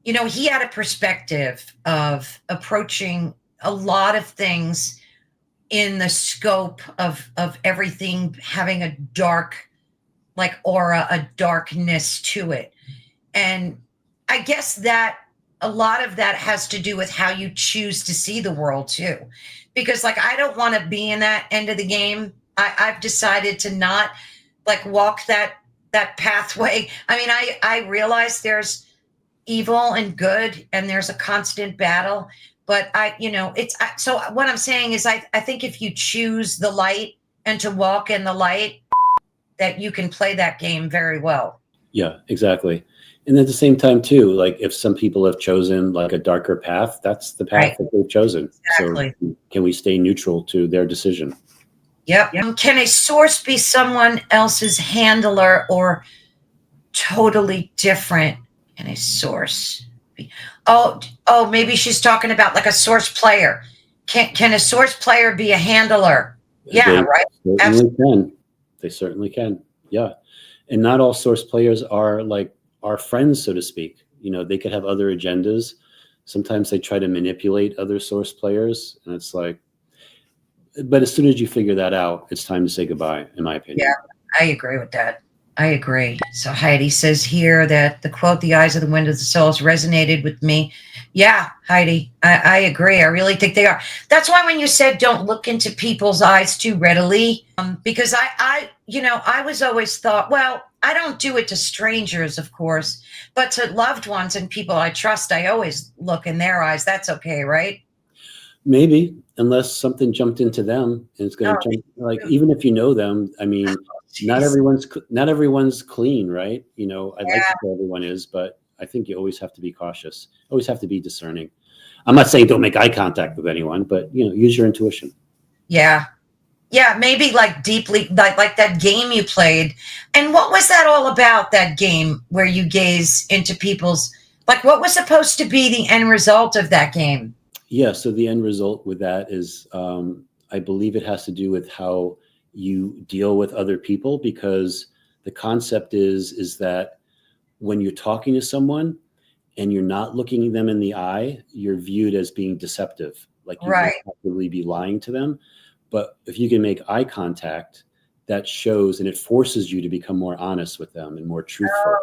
he had a perspective of approaching a lot of things in the scope of everything having a dark, like, aura, a darkness to it. And I guess that a lot of that has to do with how you choose to see the world too. Because, like, I don't want to be in that end of the game. I've decided to not, like, walk that pathway. I mean, I realize there's evil and good and there's a constant battle, but so what I'm saying is I think if you choose the light and to walk in the light, that you can play that game very well. Yeah, exactly. And at the same time too, like if some people have chosen like a darker path, that's the path Right. that they've chosen. Exactly. So can we stay neutral to their decision? Yep. Can a source be someone else's handler or totally different? Can a source be? Oh, maybe she's talking about like a source player. Can a source player be a handler? Yeah, They right. certainly can. They certainly can. Yeah. And not all source players are like our friends, so to speak. They could have other agendas. Sometimes they try to manipulate other source players. And it's like, but as soon as you figure that out, it's time to say goodbye, in my opinion. Yeah, I agree with that. I agree. So Heidi says here that the quote, "The eyes are the windows of the souls," resonated with me. Yeah, Heidi, I agree. I really think they are. That's why when you said don't look into people's eyes too readily, because I was always thought, well, I don't do it to strangers, of course, but to loved ones and people I trust, I always look in their eyes. That's okay, right? Maybe, unless something jumped into them and it's going Oh, to jump, like, even if you know them, I mean, not jeez. everyone's clean, right? I'd like Yeah, to say everyone is, but I think you always have to be cautious, always have to be discerning. I'm not saying don't make eye contact with anyone, but use your intuition. yeah. Yeah, maybe like deeply, like that game you played. And what was that all about, that game where you gaze into people's, like, what was supposed to be the end result of that game? Yeah, so the end result with that is, I believe it has to do with how you deal with other people, because the concept is that when you're talking to someone and you're not looking them in the eye, you're viewed as being deceptive, like you Right. must actually be lying to them. But if you can make eye contact, that shows and it forces you to become more honest with them and more truthful.